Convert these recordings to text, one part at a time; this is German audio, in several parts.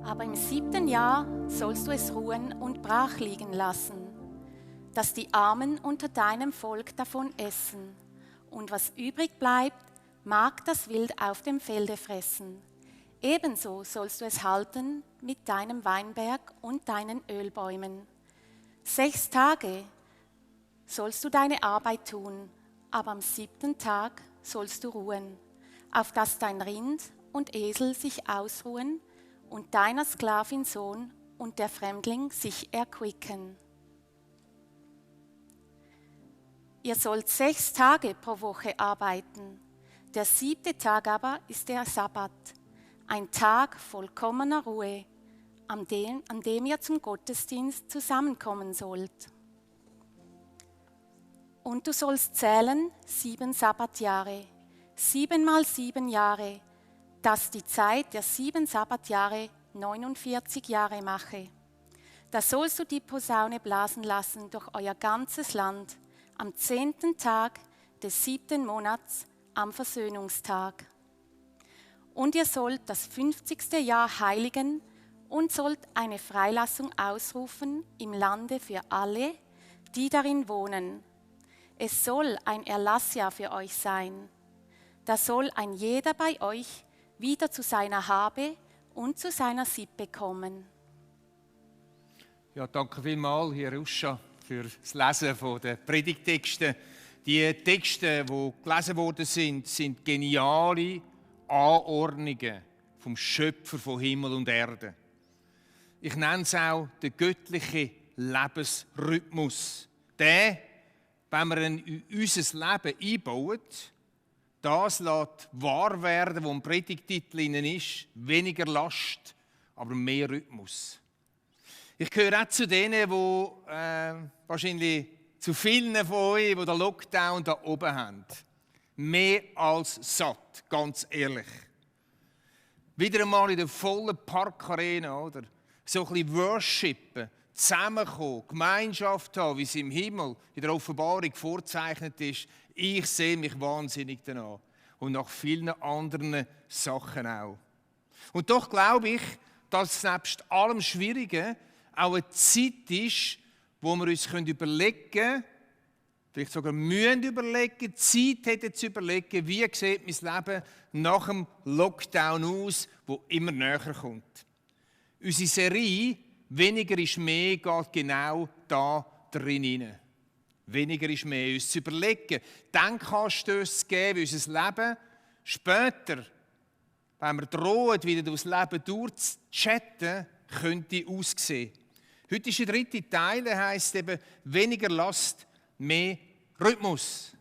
Aber im 7. Jahr sollst du es ruhen und brach liegen lassen, dass die Armen unter deinem Volk davon essen. Und was übrig bleibt, mag das Wild auf dem Felde fressen. Ebenso sollst du es halten mit deinem Weinberg und deinen Ölbäumen. 6 Tage sollst du deine Arbeit tun, aber am 7. Tag sollst du ruhen, auf dass dein Rind und Esel sich ausruhen und deiner Sklavin Sohn und der Fremdling sich erquicken. Ihr sollt 6 Tage pro Woche arbeiten. Der 7. Tag aber ist der Sabbat, ein Tag vollkommener Ruhe, an dem ihr zum Gottesdienst zusammenkommen sollt. Und du sollst zählen 7 Sabbatjahre, 7 mal 7 Jahre, dass die Zeit der 7 Sabbatjahre 49 Jahre mache. Da sollst du die Posaune blasen lassen durch euer ganzes Land, am 10. Tag des 7. Monats, am Versöhnungstag. Und ihr sollt das 50. Jahr heiligen und sollt eine Freilassung ausrufen im Lande für alle, die darin wohnen. Es soll ein Erlassjahr für euch sein. Da soll ein jeder bei euch wieder zu seiner Habe und zu seiner Sippe kommen. Ja, danke vielmals, Herr Uscha, für das Lesen der Predigttexte. Die Texte, die gelesen worden sind geniale Anordnungen vom Schöpfer von Himmel und Erde. Ich nenne es auch den göttlichen Lebensrhythmus. Der, wenn wir ihn in unser Leben einbauen, das lässt wahr werden, was im Predigtitel ist, weniger Last, aber mehr Rhythmus. Ich gehöre auch zu denen, die wahrscheinlich zu vielen von euch, die den Lockdown da oben haben. Mehr als satt, ganz ehrlich. Wieder einmal in der vollen Parkarena, oder? So ein bisschen worshipen, zusammenkommen, Gemeinschaft haben, wie es im Himmel in der Offenbarung vorzeichnet ist. Ich sehe mich wahnsinnig danach. Und nach vielen anderen Sachen auch. Und doch glaube ich, dass es nebst allem Schwierigen auch eine Zeit ist, wo wir uns überlegen können, vielleicht sogar müssen überlegen, Zeit hätten zu überlegen, wie sieht mein Leben nach dem Lockdown aus, wo immer näher kommt. Unsere Serie «Weniger ist mehr» geht genau da drin hinein. Weniger ist mehr. Uns zu überlegen, Denkanstöße zu geben, wie unser Leben später, wenn wir drohen, wieder durchs Leben durchzuchatten, könnte aussehen. Heute ist der 3. Teil, der heisst eben «Weniger Last, mehr Rhythmus».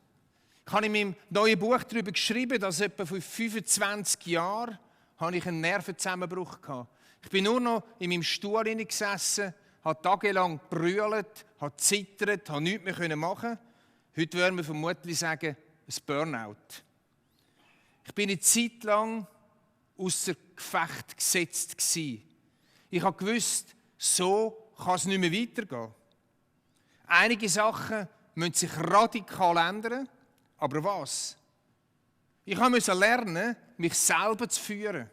Ich habe in meinem neuen Buch darüber geschrieben, dass etwa vor 25 Jahren habe ich einen Nervenzusammenbruch hatte. Ich bin nur noch in meinem Stuhl gesessen, habe tagelang gebrüllt, habe gezittert, habe nichts mehr machen. Heute würden wir vermutlich sagen, ein Burnout. Ich bin eine Zeit lang ausser Gefecht gesetzt gewesen. Ich habe gewusst, so kann es nicht mehr weitergehen. Einige Sachen müssen sich radikal ändern, aber was? Ich musste lernen, mich selber zu führen.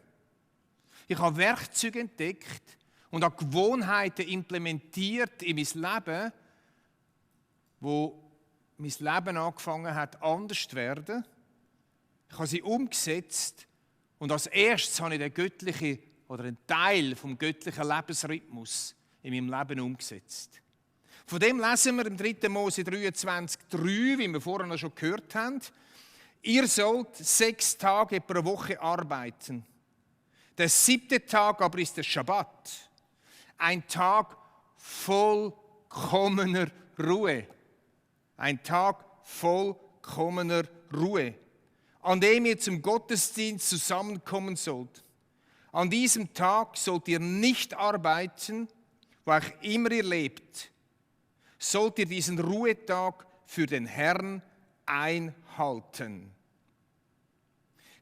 Ich habe Werkzeuge entdeckt und habe Gewohnheiten implementiert in mein Leben, wo mein Leben angefangen hat, anders zu werden. Ich habe sie umgesetzt und als erstes habe ich den göttlichen oder einen Teil vom göttlichen Lebensrhythmus in meinem Leben umgesetzt. Von dem lesen wir im 3. Mose 23,3, wie wir vorhin schon gehört haben. Ihr sollt 6 Tage pro Woche arbeiten. Der 7. Tag aber ist der Schabbat. Ein Tag vollkommener Ruhe. Ein Tag vollkommener Ruhe, an dem ihr zum Gottesdienst zusammenkommen sollt. An diesem Tag sollt ihr nicht arbeiten, wo auch immer ihr lebt. Sollt ihr diesen Ruhetag für den Herrn einhalten.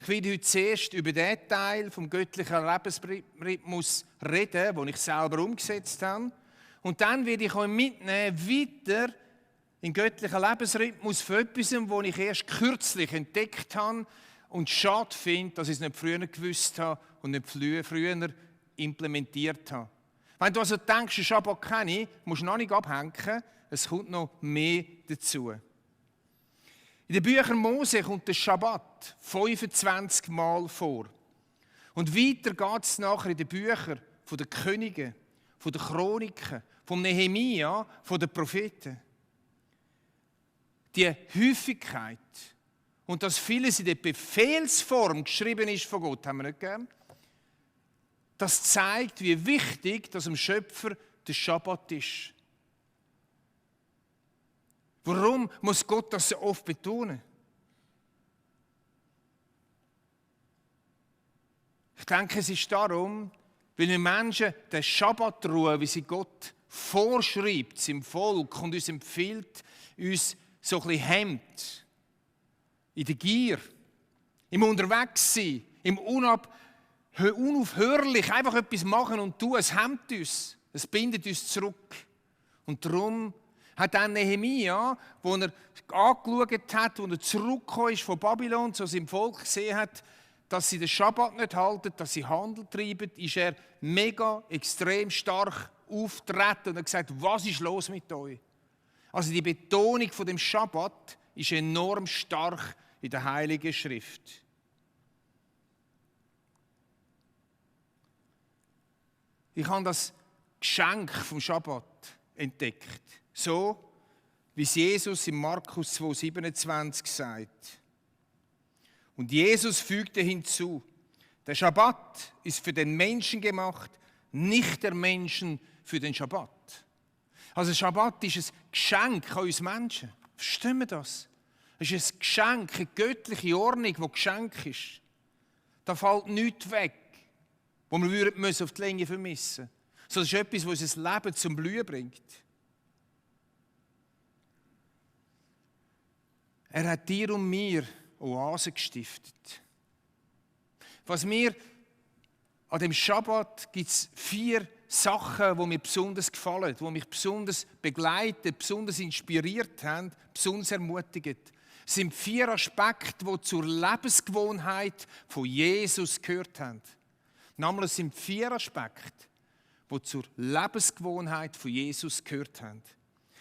Ich werde heute zuerst über den Teil vom göttlichen Lebensrhythmus reden, den ich selber umgesetzt habe. Und dann werde ich euch mitnehmen, weiter in den göttlichen Lebensrhythmus für etwas, das ich erst kürzlich entdeckt habe und schade finde, dass ich es nicht früher gewusst habe und nicht früher implementiert habe. Wenn du also denkst, den Schabbat kenne ich, musst du noch nicht abhängen, es kommt noch mehr dazu. In den Büchern Mose kommt der Schabbat 25 Mal vor. Und weiter geht es nachher in den Büchern von den Königen, von den Chroniken, von Nehemia, von den Propheten. Die Häufigkeit und dass vieles in der Befehlsform geschrieben ist von Gott, haben wir nicht gern. Das zeigt, wie wichtig das dem Schöpfer der Schabbat ist. Warum muss Gott das so oft betonen? Ich denke, es ist darum, weil wir Menschen den Schabbatruhe, wie sie Gott vorschreibt, seinem Volk und uns empfiehlt, uns so ein bisschen hemmt. In der Gier, im Unterwegssein, im unaufhörlich einfach etwas machen und tun, es hemmt uns, es bindet uns zurück. Und darum hat dann Nehemia, wo er angeschaut hat, wo er zurückgekommen ist von Babylon, zu seinem Volk gesehen hat, dass sie den Schabbat nicht halten, dass sie Handel treiben, ist er mega, extrem stark auftreten und hat gesagt, was ist los mit euch? Also die Betonung von dem Schabbat ist enorm stark in der Heiligen Schrift. Ich habe das Geschenk vom Schabbat entdeckt. So, wie es Jesus in Markus 2,27 sagt. Und Jesus fügte hinzu, der Schabbat ist für den Menschen gemacht, nicht der Menschen für den Schabbat. Also Schabbat ist ein Geschenk an uns Menschen. Verstehen wir das? Es ist ein Geschenk, eine göttliche Ordnung, die Geschenk ist. Da fällt nichts weg, wo wir auf die Länge vermissen müssen. So, das ist etwas, was unser Leben zum Blühen bringt. Er hat dir und mir Oasen gestiftet. Was mir an dem Schabbat gibt es 4 Sachen, die mir besonders gefallen, die mich besonders begleiten, besonders inspiriert haben, besonders ermutigen. Es sind 4 Aspekte, die zur Lebensgewohnheit von Jesus gehört haben. Nämlich es sind 4 Aspekte, die zur Lebensgewohnheit von Jesus gehört haben.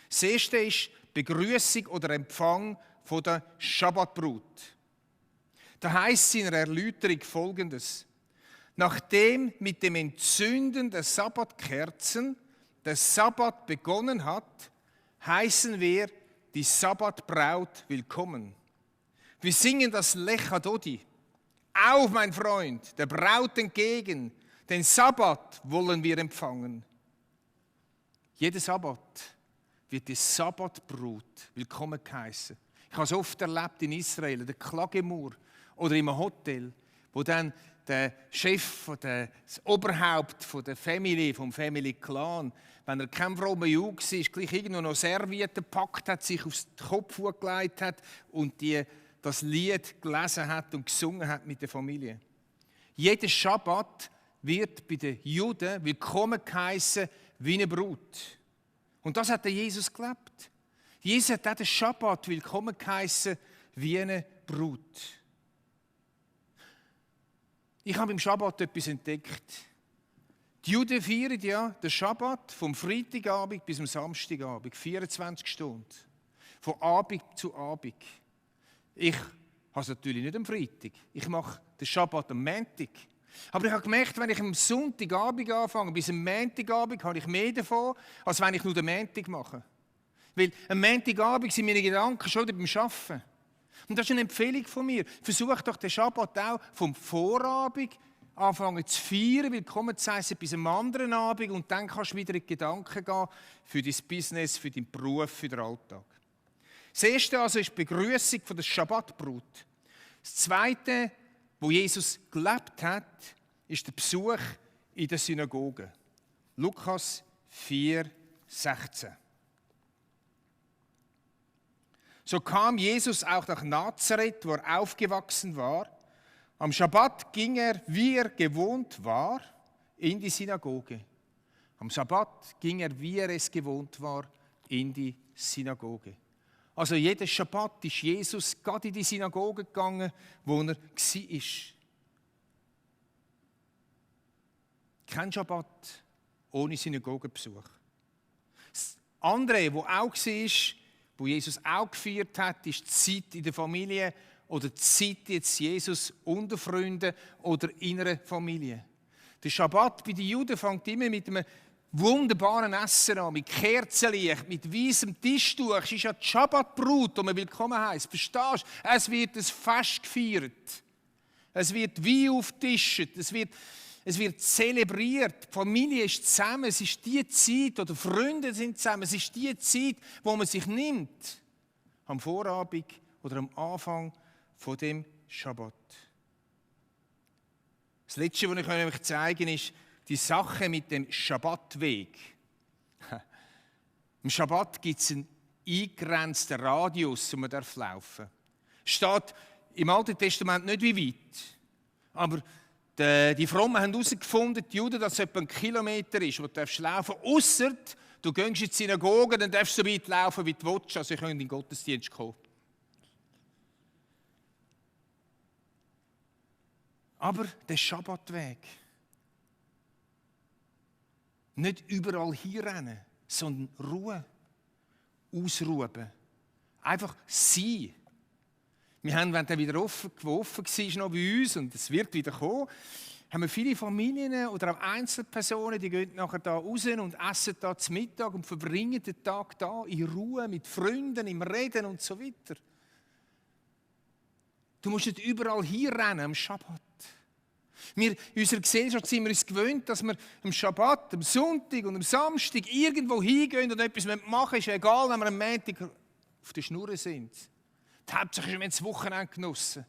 Das erste ist Begrüßung oder Empfang von der Schabbatbrut. Da heißt es in einer Erläuterung Folgendes: Nachdem mit dem Entzünden der Sabbatkerzen der Sabbat begonnen hat, heißen wir die Sabbatbraut willkommen. Wir singen das Lechadodi. Auf, mein Freund, der Braut entgegen, den Sabbat wollen wir empfangen. Jeden Sabbat wird die Sabbatbrut willkommen geheißen. Ich habe es oft erlebt in Israel, in der Klagemur oder im Hotel, wo dann der Chef, das Oberhaupt von der Family, vom Family Clan, wenn er kein frommer Jude war, gleich irgendwo noch Servietten gepackt hat, sich aufs Kopf gelegt hat und das Lied gelesen hat und gesungen hat mit der Familie. Jeder Schabbat wird bei den Juden willkommen geheißen wie eine Brut. Und das hat der Jesus gelebt. Jesus hat auch den Schabbat willkommen geheißen wie eine Brut. Ich habe im Schabbat etwas entdeckt. Die Juden feiern ja den Schabbat vom Freitagabend bis zum Samstagabend, 24 Stunden. Von Abend zu Abend. Ich habe es natürlich nicht am Freitag. Ich mache den Schabbat am Montag. Aber ich habe gemerkt, wenn ich am Sonntagabend anfange, bis am Montagabend, habe ich mehr davon, als wenn ich nur den Montag mache. Weil am Montagabend sind meine Gedanken schon beim Arbeiten. Und das ist eine Empfehlung von mir. Versuch doch den Schabbat auch vom Vorabend anfangen zu feiern, willkommen zu heißen bis am anderen Abend und dann kannst du wieder in die Gedanken gehen für dein Business, für deinen Beruf, für den Alltag. Das erste also ist die Begrüßung von der Schabbatbrut. Das zweite, wo Jesus gelebt hat, ist der Besuch in der Synagoge. Lukas 4,16. So kam Jesus auch nach Nazareth, wo er aufgewachsen war. Am Schabbat ging er, wie er gewohnt war, in die Synagoge. Am Schabbat ging er, wie er es gewohnt war, in die Synagoge. Also jeden Schabbat ist Jesus gerade in die Synagoge gegangen, wo er war. Kein Schabbat ohne Synagogenbesuch. Das andere, wo auch war, wo Jesus auch gefeiert hat, ist die Zeit in der Familie oder die Zeit jetzt Jesus unter Freunden oder in einer Familie. Der Schabbat bei den Juden fängt immer mit einem wunderbaren Essen an, mit Kerzenlicht, mit weißem Tischtuch. Es ist ja die Schabbatbrut, die man willkommen heisst. Verstehst du? Es wird ein Fest gefeiert. Es wird Wein aufgetischt. Es wird zelebriert. Die Familie ist zusammen. Es ist die Zeit, oder Freunde sind zusammen. Es ist die Zeit, wo man sich nimmt. Am Vorabend oder am Anfang von dem Schabbat. Das Letzte, was ich euch zeigen kann, ist die Sache mit dem Schabbatweg. Im Schabbat gibt es einen eingegrenzten Radius, wo man laufen darf. Steht im Alten Testament nicht wie weit. Aber die Frommen haben herausgefunden, die Juden, dass es etwa 1 Kilometer ist, wo du laufen darfst. Ausser du gehst in die Synagoge, dann darfst du so weit laufen, wie du willst. Also ich kann in den Gottesdienst kommen. Aber der Schabbatweg. Nicht überall hinrennen, sondern Ruhe. Ausruhen. Einfach sein. Wir haben, wenn der wieder offen war, noch bei uns, und es wird wieder kommen, haben wir viele Familien oder auch Einzelpersonen, die gehen nachher da raus und essen da zum Mittag und verbringen den Tag da in Ruhe, mit Freunden, im Reden und so weiter. Du musst nicht überall hinrennen am Schabbat. Wir in unserer Gesellschaft sind wir uns gewöhnt, dass wir am Schabbat, am Sonntag und am Samstag irgendwo hingehen und etwas machen. Ist egal, wenn wir am Montag auf der Schnur sind. Die Hauptsache ist, wir haben das Wochenende genossen.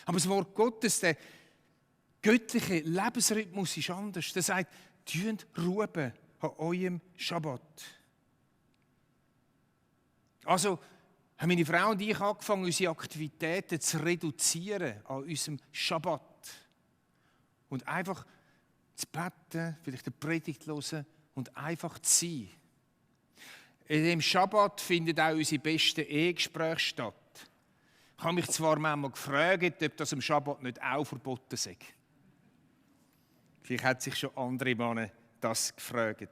Aber das Wort Gottes, der göttliche Lebensrhythmus ist anders. Der sagt, tünt Ruhe an eurem Schabbat. Also haben meine Frau und ich angefangen, unsere Aktivitäten zu reduzieren an unserem Schabbat. Und einfach zu beten, vielleicht eine Predigt hören und einfach zu sein. In dem Schabbat finden auch unsere besten Ehegespräche statt. Ich habe mich zwar manchmal gefragt, ob das am Schabbat nicht auch verboten sei. Vielleicht hat sich schon andere Männer das gefragt.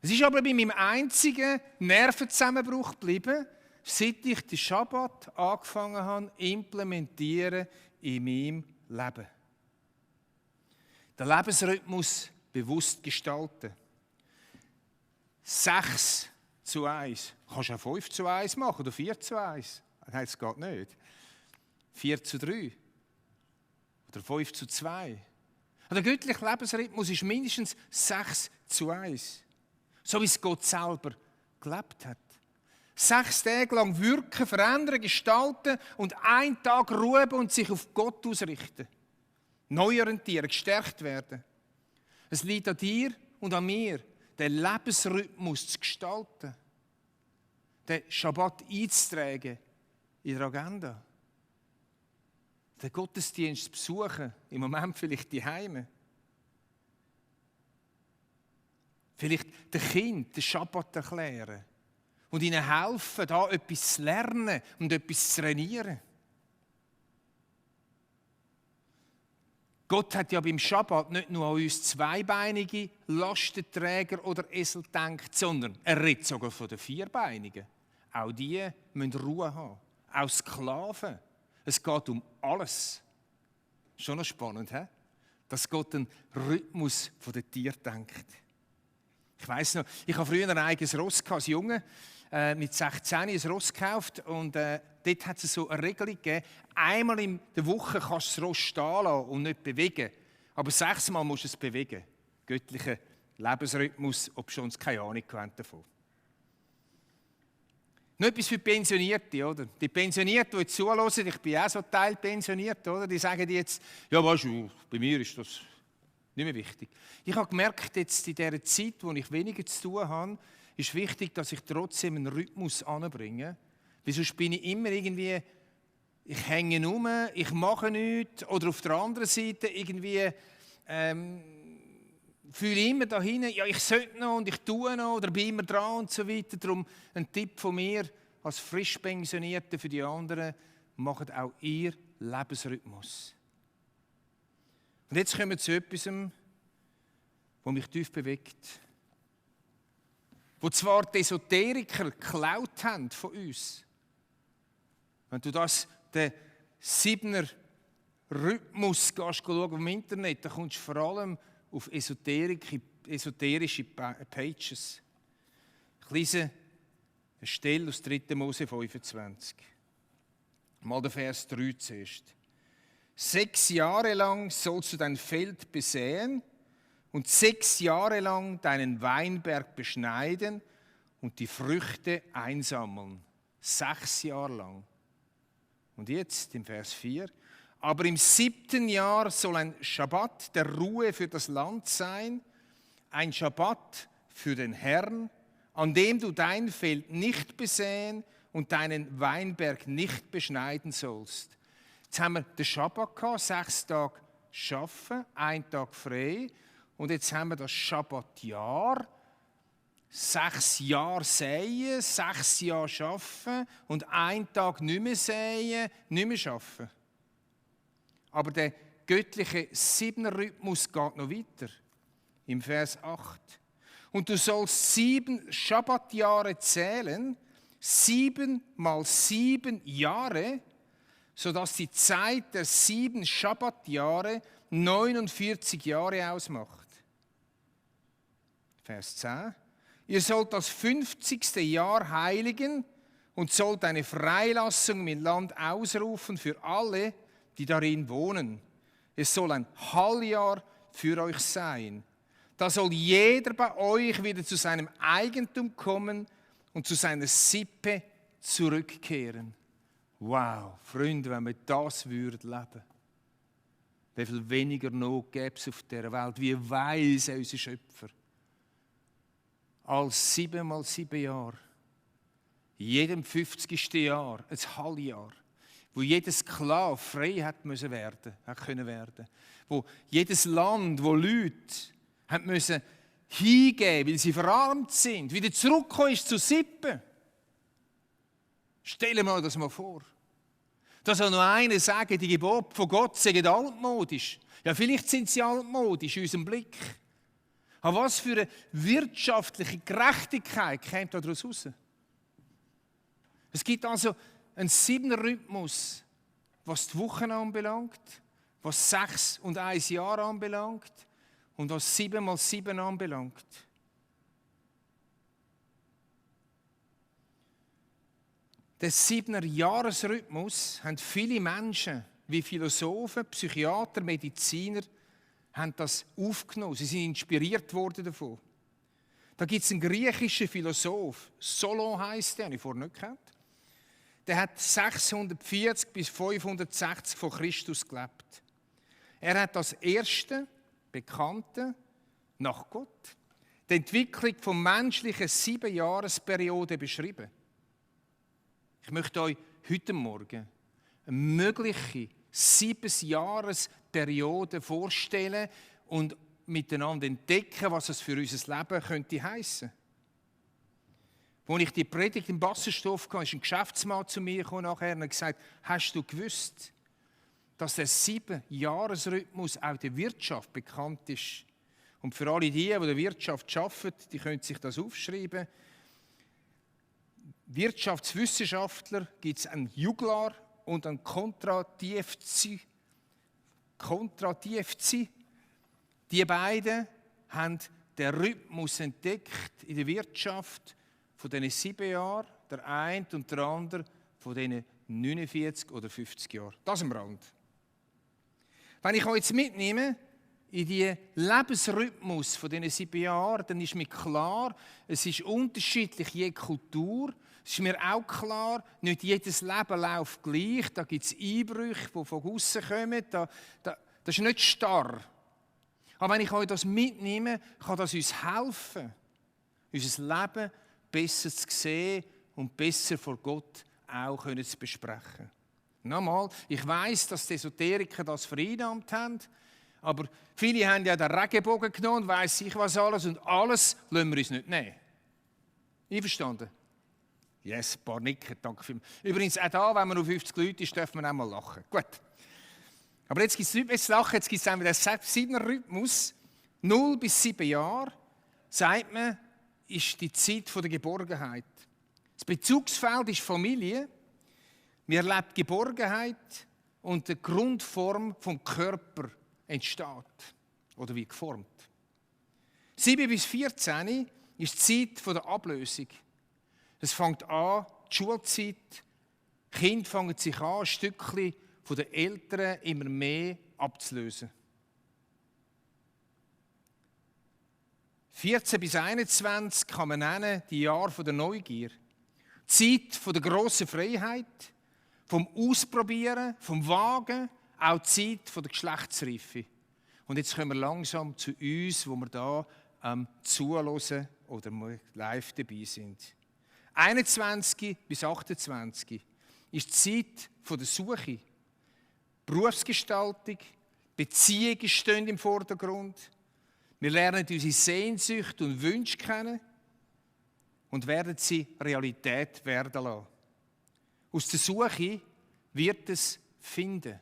Es ist aber bei meinem einzigen Nervenzusammenbruch geblieben, seit ich den Schabbat angefangen habe zu implementieren in meinem Leben. Den Lebensrhythmus bewusst gestalten. 6:1. Du kannst auch 5:1 machen oder 4:1. Nein, das geht nicht. 4:3. Oder 5:2. Der göttliche Lebensrhythmus ist mindestens 6:1. So wie es Gott selber gelebt hat. 6 Tage lang wirken, verändern, gestalten und einen Tag ruhen und sich auf Gott ausrichten. Neu orientieren, gestärkt werden. Es liegt an dir und an mir, den Lebensrhythmus zu gestalten. Den Schabbat einzutragen in der Agenda. Den Gottesdienst zu besuchen, im Moment vielleicht die Heime. Vielleicht den Kindern den Schabbat erklären und ihnen helfen, da etwas zu lernen und etwas zu trainieren. Gott hat ja beim Schabbat nicht nur an uns zweibeinige Lastenträger oder Esel gedacht, sondern er redet sogar von den Vierbeinigen. Auch die müssen Ruhe haben. Auch Sklaven. Es geht um alles. Schon noch spannend, he? Dass Gott einen Rhythmus der Tiere denkt. Ich weiss noch, ich habe früher ein eigenes Ross als Junge, mit 16 ein Ross gekauft und dort hat es so eine Regelung gegeben, einmal in der Woche kannst du das Ross stehen lassen und nicht bewegen, aber 6 Mal musst du es bewegen. Göttlicher Lebensrhythmus, ob schon uns keine Ahnung davon. Noch etwas für Pensionierte, oder? Die Pensionierten, die jetzt zuhören, ich bin auch so teilpensioniert, oder? Die sagen jetzt, ja weißt du, bei mir ist das nicht mehr wichtig. Ich habe gemerkt, jetzt in dieser Zeit, wo ich weniger zu tun habe, ist wichtig, dass ich trotzdem einen Rhythmus anbringe. Weil sonst bin ich immer irgendwie, ich hänge rum, ich mache nichts. Oder auf der anderen Seite irgendwie fühle ich immer da hinten, ja ich sollte noch und ich tue noch oder bin immer dran und so weiter. Darum ein Tipp von mir als frisch Pensionierte für die anderen, macht auch ihr Lebensrhythmus. Und jetzt kommen wir zu etwas, wo mich tief bewegt. Wo zwar die Esoteriker geklaut haben von uns. Wenn du das, den 7er Rhythmus schauen im Internet, dann kommst du vor allem auf esoterische Pages. Ich lese eine Stelle aus 3. Mose 25. Mal der Vers 3 zuerst. 6 Jahre lang sollst du dein Feld besäen und 6 Jahre lang deinen Weinberg beschneiden und die Früchte einsammeln. 6 Jahre lang. Und jetzt im Vers 4. Aber im 7. Jahr soll ein Schabbat der Ruhe für das Land sein, ein Schabbat für den Herrn, an dem du dein Feld nicht besäen und deinen Weinberg nicht beschneiden sollst. Jetzt haben wir den Schabbat gehabt, 6 Tage arbeiten, 1 Tag frei. Und jetzt haben wir das Schabbatjahr, 6 Jahre säen, 6 Jahre arbeiten und 1 Tag nicht mehr säen, nicht mehr arbeiten. Aber der göttliche 7er Rhythmus geht noch weiter. Im Vers 8. Und du sollst 7 Schabbatjahre zählen, 7 mal 7 Jahre, sodass die Zeit der 7 Schabbatjahre 49 Jahre ausmacht. Vers 10. Ihr sollt das 50. Jahr heiligen und sollt eine Freilassung im Land ausrufen für alle, die darin wohnen. Es soll ein Halljahr für euch sein. Da soll jeder bei euch wieder zu seinem Eigentum kommen und zu seiner Sippe zurückkehren. Wow, Freunde, wenn wir das leben würden, wie viel weniger Not gäbe es auf dieser Welt, wie weise unser Schöpfer. Als 7 mal 7 Jahre, in jedem 50. Jahr, ein Halljahr, wo jeder Sklave frei hat müssen werden, können werden, wo jedes Land, wo Leute haben müssen hingeben, weil sie verarmt sind, wieder zurückgekommen ist zu Sippen. Stellen wir das mal vor. Da soll noch einer sagen, die Gebote von Gott seien altmodisch. Ja, vielleicht sind sie altmodisch in unserem Blick. Aber was für eine wirtschaftliche Gerechtigkeit kommt daraus raus? Es gibt also einen 7er Rhythmus, was die Wochen anbelangt, was 6 und 1 Jahr anbelangt und was 7 mal 7 anbelangt. Den 7er Jahresrhythmus haben viele Menschen, wie Philosophen, Psychiater, Mediziner, haben das aufgenommen. Sie sind inspiriert worden davon. Da gibt es einen griechischen Philosoph, Solon heisst der, habe ich vorher nicht gekannt. Der hat 640 bis 560 vor Christus gelebt. Er hat als erster Bekannte nach Gott die Entwicklung von menschlichen 7-Jahresperiode beschrieben. Ich möchte euch heute Morgen eine mögliche 7-Jahresperiode vorstellen und miteinander entdecken, was es für unser Leben könnte heissen. Als ich die Predigt im Bassenstoff hatte, ist ein Geschäftsmann zu mir gekommen nachher und hat gesagt, hast du gewusst, dass der 7-Jahres-Rhythmus auch der Wirtschaft bekannt ist? Und für alle die in der Wirtschaft arbeiten, die können sich das aufschreiben. Wirtschaftswissenschaftler gibt es einen Juglar und einen Kontradievzi. Die beiden haben den Rhythmus entdeckt in der Wirtschaft von diesen 7 Jahren, der eine und der andere von diesen 49 oder 50 Jahren. Das am Rand. Wenn ich euch jetzt mitnehme in die Lebensrhythmus von diesen 7 Jahren, dann ist mir klar, es ist unterschiedlich je Kultur. Es ist mir auch klar, nicht jedes Leben läuft gleich. Da gibt es Einbrüche, die von außen kommen. Das ist nicht starr. Aber wenn ich euch das mitnehme, kann das uns helfen, unser Leben besser zu sehen und besser vor Gott auch zu besprechen. Nochmal, ich weiss, dass die Esoteriker das vereinnahmt haben, aber viele haben ja den Regenbogen genommen und weiss ich was alles und alles lassen wir uns nicht nehmen. Einverstanden? Yes, ein paar Nicken, danke vielmals. Übrigens, auch da, wenn man auf 50 Leute ist, dürfen wir auch mal lachen. Gut. Aber jetzt gibt es nicht mehr zu lachen, jetzt gibt es den 7er Rhythmus. 0 bis 7 Jahre, sagt man, ist die Zeit der Geborgenheit. Das Bezugsfeld ist Familie. Wir erleben Geborgenheit und die Grundform vom Körper entsteht oder wird geformt. 7 bis 14 ist die Zeit der Ablösung. Es fängt an, die Schulzeit. Die Kinder fangen sich an, ein Stückchen von den Eltern immer mehr abzulösen. 14 bis 21 kann man nennen, die Jahre der Neugier. Zeit der grossen Freiheit, vom Ausprobieren, vom Wagen, auch die Zeit der Geschlechtsreife. Und jetzt kommen wir langsam zu uns, wo wir da zuhören oder live dabei sind. 21 bis 28 ist die Zeit der Suche. Berufsgestaltung, Beziehungen stehen im Vordergrund. Wir lernen unsere Sehnsüchte und Wünsche kennen und werden sie Realität werden lassen. Aus der Suche wird es finden.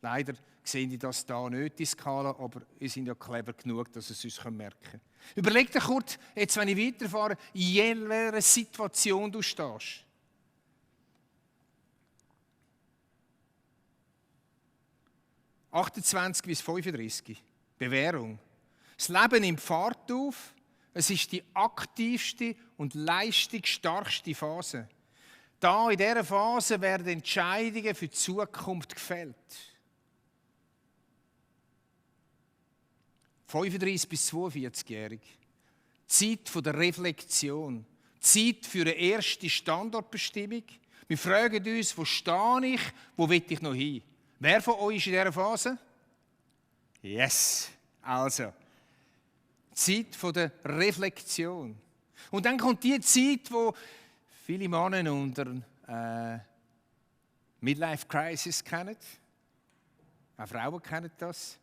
Leider sehe ich das hier nicht, die Skala, aber wir sind ja clever genug, dass es uns merken kann. Überleg dir kurz, jetzt, wenn ich weiterfahre, in welcher Situation du stehst. (28 bis 35) Bewährung. Das Leben nimmt Fahrt auf. Es ist die aktivste und leistungsstarkste Phase. Da in dieser Phase werden Entscheidungen für die Zukunft gefällt. 35 bis 42-Jährige. Zeit der Reflexion. Zeit für eine erste Standortbestimmung. Wir fragen uns, wo stehe ich, wo will ich noch hin? Wer von euch ist in dieser Phase? Yes! Also, Zeit der Reflexion. Und dann kommt die Zeit, wo viele Männer unter Midlife-Crisis kennen. Auch Frauen kennen das.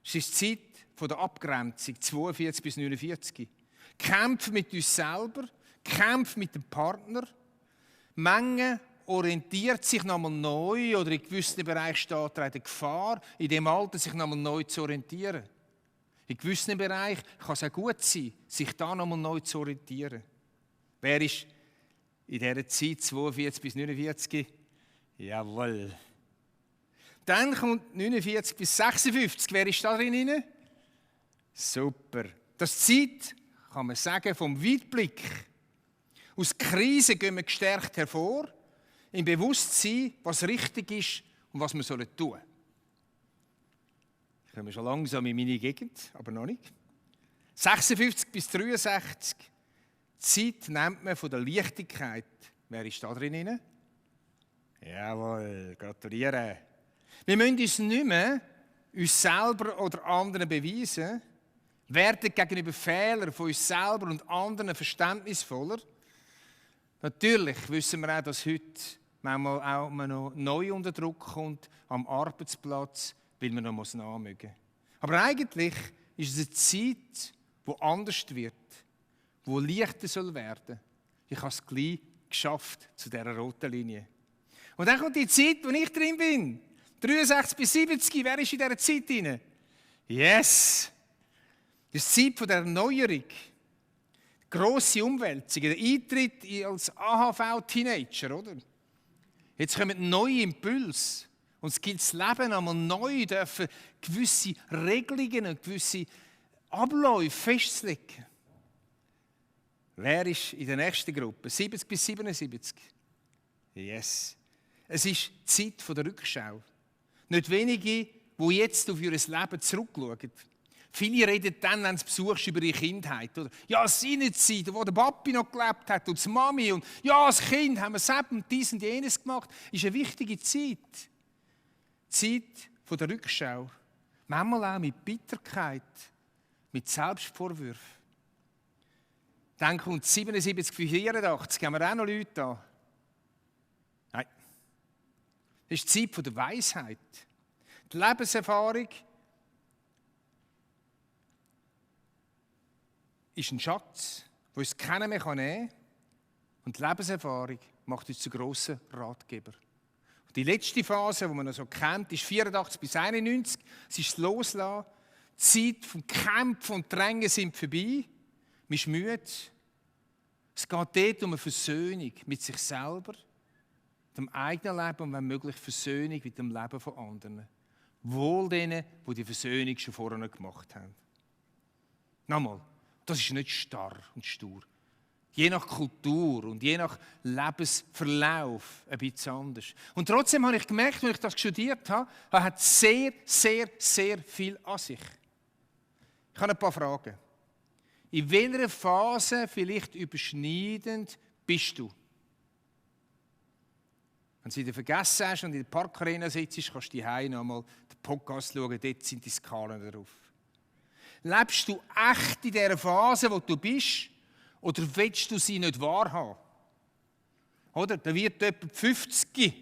Es ist die Zeit der Abgrenzung, 42 bis 49. Kämpfe mit uns selber, kämpfe mit dem Partner. Menge orientiert sich nochmal neu oder in gewissen Bereichen steht er in der Gefahr, in dem Alter sich nochmal neu zu orientieren. In gewissen Bereichen kann es auch gut sein, sich da nochmal neu zu orientieren. Wer ist in dieser Zeit 42 bis 49? Jawohl. Dann kommt 49 bis 56. Wer ist da drin? Super. Das ist die Zeit, kann man sagen, vom Weitblick. Aus Krisen gehen wir gestärkt hervor, im Bewusstsein, was richtig ist und was wir tun sollen. Ich komme schon langsam in meine Gegend, aber noch nicht. 56 bis 63. Zeit nennt man von der Leichtigkeit. Wer ist da drin? Jawohl, gratuliere. Wir müssen uns nicht mehr uns selber oder anderen beweisen, werden gegenüber Fehlern von uns selber und anderen verständnisvoller. Natürlich wissen wir auch, dass heute manchmal auch noch neu unter Druck kommt am Arbeitsplatz, weil wir noch nachmögen. Aber eigentlich ist es eine Zeit, die anders wird, die leichter soll werden. Ich habe es gleich geschafft zu dieser roten Linie. Und dann kommt die Zeit, wo ich drin bin. 63 bis 70, wer ist in dieser Zeit drin? Yes! Das ist die Zeit der Erneuerung. Grosse Umwälzung, der Eintritt als AHV-Teenager, oder? Jetzt kommen neue Impulse. Und es gilt das Leben einmal neu, dürfen gewisse Regelungen und gewisse Abläufe festzulegen. Wer ist in der nächsten Gruppe? 70 bis 77? Yes. Es ist die Zeit der Rückschau. Nicht wenige, die jetzt auf ihr Leben zurückschauen. Viele reden dann, wenn du besuchst, über ihre Kindheit. Oder? Ja, es war eine Zeit, wo der Papi noch gelebt hat und die Mami. Und ja, als Kind haben wir das und dies und jenes gemacht. Das ist eine wichtige Zeit. Die Zeit der Rückschau. Manchmal auch mit Bitterkeit, mit Selbstvorwürfen. Dann kommt 77 bis 84, haben wir auch noch Leute da. Nein. Das ist die Zeit der Weisheit. Die Lebenserfahrung ist ein Schatz, den uns keiner mehr nehmen kann. Und die Lebenserfahrung macht uns zu grossen Ratgeber. Und die letzte Phase, die man noch so kennt, ist 84 bis 91. Es ist das Loslassen, Die Zeit vom Kämpfen und Drängen sind vorbei. Man ist müde. Es geht dort um eine Versöhnung mit sich selber, dem eigenen Leben und wenn möglich Versöhnung mit dem Leben von anderen. Wohl denen, die die Versöhnung schon vorher gemacht haben. Nochmal, das ist nicht starr und stur. Je nach Kultur und je nach Lebensverlauf ein bisschen anders. Und trotzdem habe ich gemerkt, als ich das studiert habe, er hat sehr, sehr, sehr viel an sich. Ich habe ein paar Fragen. In welcher Phase, vielleicht überschneidend, bist du? Wenn du sie vergessen hast und in der Parkarena sitzt, kannst du daheim noch einmal den Podcast schauen, dort sind die Skalen drauf. Lebst du echt in dieser Phase, wo du bist, oder willst du sie nicht wahrhaben? Oder? Da wird jemand 50.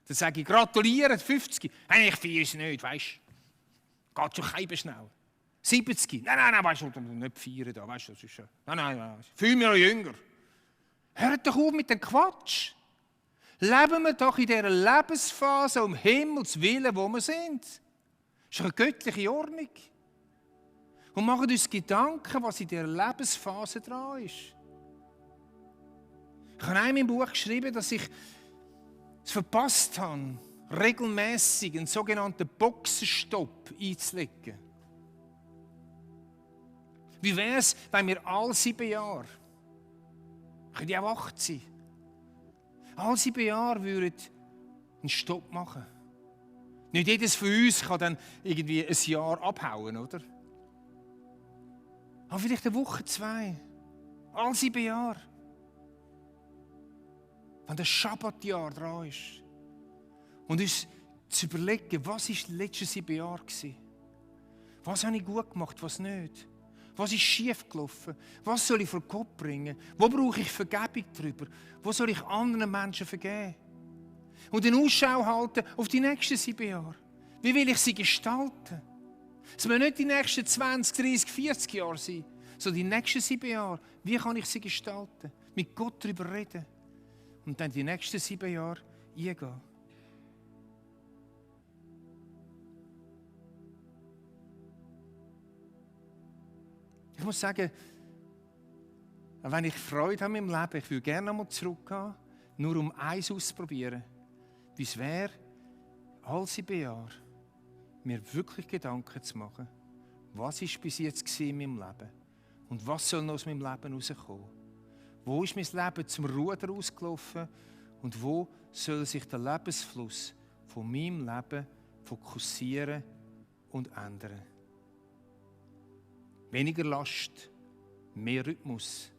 Dann sage ich, gratuliere, 50. Nein, ich feiere es nicht, weißt du. Geht schon kein schnell. 70. Nein, weißt du, nicht feiern da, weißt du, das ist nein. Fühl mich noch jünger. Hört doch auf mit dem Quatsch. Leben wir doch in dieser Lebensphase um Himmels Willen, wo wir sind. Das ist eine göttliche Ordnung. Und machen uns Gedanken, was in dieser Lebensphase dran ist. Ich habe in meinem Buch geschrieben, dass ich es verpasst habe, regelmäßig einen sogenannten Boxenstopp einzulegen. Wie wäre es, wenn wir alle 7 Jahre, können ja auch 8 sein, alle 7 Jahre würden einen Stopp machen. Nicht jedes von uns kann dann irgendwie ein Jahr abhauen, oder? Aber vielleicht eine Woche, 2. Alle 7 Jahre. Wenn das Schabbatjahr dran ist. Und uns zu überlegen, was war die letzten 7 Jahre? Was habe ich gut gemacht, was nicht? Was ist schief gelaufen? Was soll ich vor den Kopf bringen? Wo brauche ich Vergebung drüber? Wo soll ich anderen Menschen vergeben? Und eine Ausschau halten auf die nächsten 7 Jahre. Wie will ich sie gestalten? Es müssen nicht die nächsten 20, 30, 40 Jahre sein, sondern die nächsten 7 Jahre. Wie kann ich sie gestalten? Mit Gott darüber reden. Und dann die nächsten 7 Jahre eingehen. Ich muss sagen, wenn ich Freude habe im Leben, ich würde gerne einmal zurückgehen, nur um eins auszuprobieren. Wie es wäre, alle 7 Jahre mir wirklich Gedanken zu machen, was war bis jetzt in meinem Leben und was soll noch aus meinem Leben rauskommen. Wo ist mein Leben zum Ruder ausgelaufen und wo soll sich der Lebensfluss von meinem Leben fokussieren und ändern. Weniger Last, mehr Rhythmus.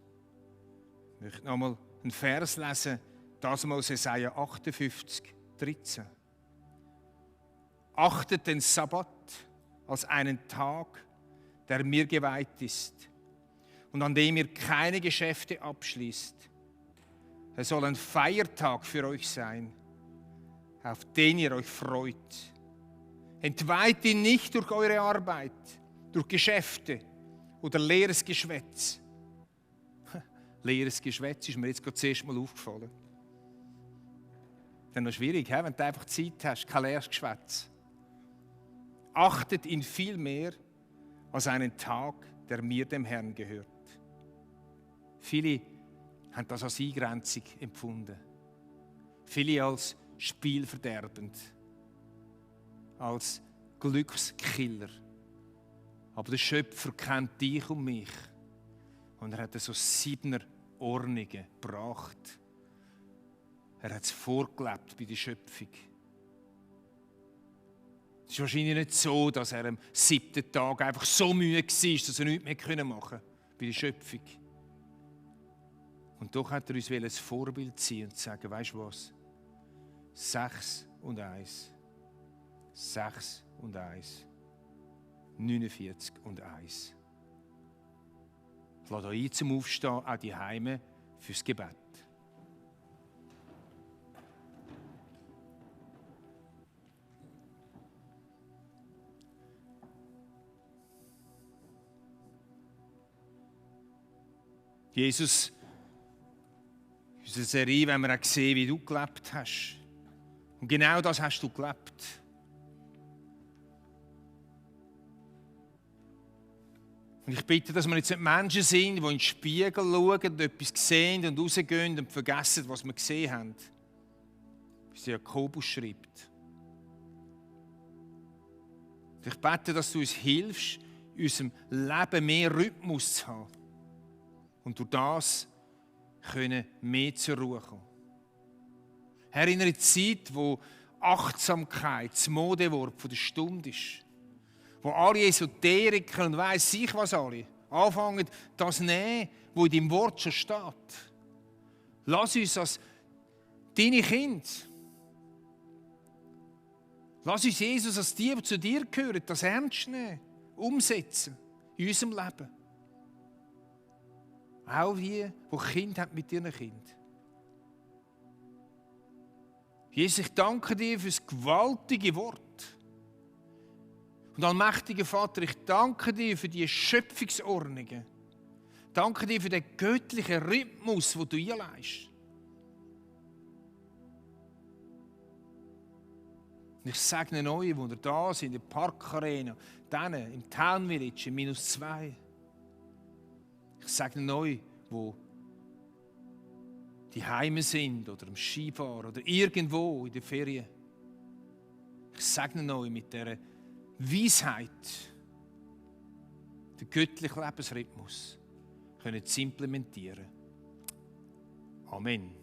Ich möchte noch einmal einen Vers lesen, das mal aus Jesaja 58, 13. Achtet den Sabbat als einen Tag, der mir geweiht ist und an dem ihr keine Geschäfte abschließt. Er soll ein Feiertag für euch sein, auf den ihr euch freut. Entweiht ihn nicht durch eure Arbeit, durch Geschäfte oder leeres Geschwätz. Leeres Geschwätz ist mir jetzt gerade zuerst mal aufgefallen. Das ist noch schwierig, wenn du einfach Zeit hast, kein leeres Geschwätz. Achtet ihn viel mehr als einen Tag, der mir, dem Herrn, gehört. Viele haben das als Eingrenzung empfunden. Viele als spielverderbend, als Glückskiller. Aber der Schöpfer kennt dich und mich. Und er hat so 7er Ordnungen gebracht. Er hat es vorgelebt bei der Schöpfung. Es ist wahrscheinlich nicht so, dass er am 7. Tag einfach so müde war, dass er nichts mehr machen konnte bei der Schöpfung. Und doch hat er uns ein Vorbild sein und sagen, weißt du was? 6 und 1. 6 und 1. 49 und 1. Ich lade euch ein zum Aufstehen, auch die Heime fürs Gebet. Jesus, in unserer Serie, wenn wir auch sehen, wie du gelebt hast. Und genau das hast du gelebt. Und ich bitte, dass wir jetzt nicht Menschen sind, die in den Spiegel schauen und etwas sehen und rausgehen und vergessen, was wir gesehen haben. Wie Jakobus schreibt. Ich bete, dass du uns hilfst, in unserem Leben mehr Rhythmus zu haben. Und durch das können mehr zur Ruhe kommen. Herr, in einer Zeit, wo Achtsamkeit das Modewort der Stunde ist, wo alle Esoteriker und weiss ich was alle anfangen, das nehmen, was in deinem Wort schon steht. Lass uns als deine Kinder, lass uns Jesus als die zu dir gehören, das ernst nehmen, umsetzen in unserem Leben. Auch die Kinder haben mit ihren Kindern. Jesus, ich danke dir für das gewaltige Wort. Und allmächtiger Vater, ich danke dir für die Schöpfungsordnungen. Danke dir für den göttlichen Rhythmus, den du einleitest. Ich segne euch, die da sind, in der Parkarena, denen im Town Village, in -2. Ich segne euch, die die Heime sind oder am Skifahren oder irgendwo in den Ferien. Ich segne euch mit dieser Weisheit, den göttlichen Lebensrhythmus, können zu implementieren. Amen.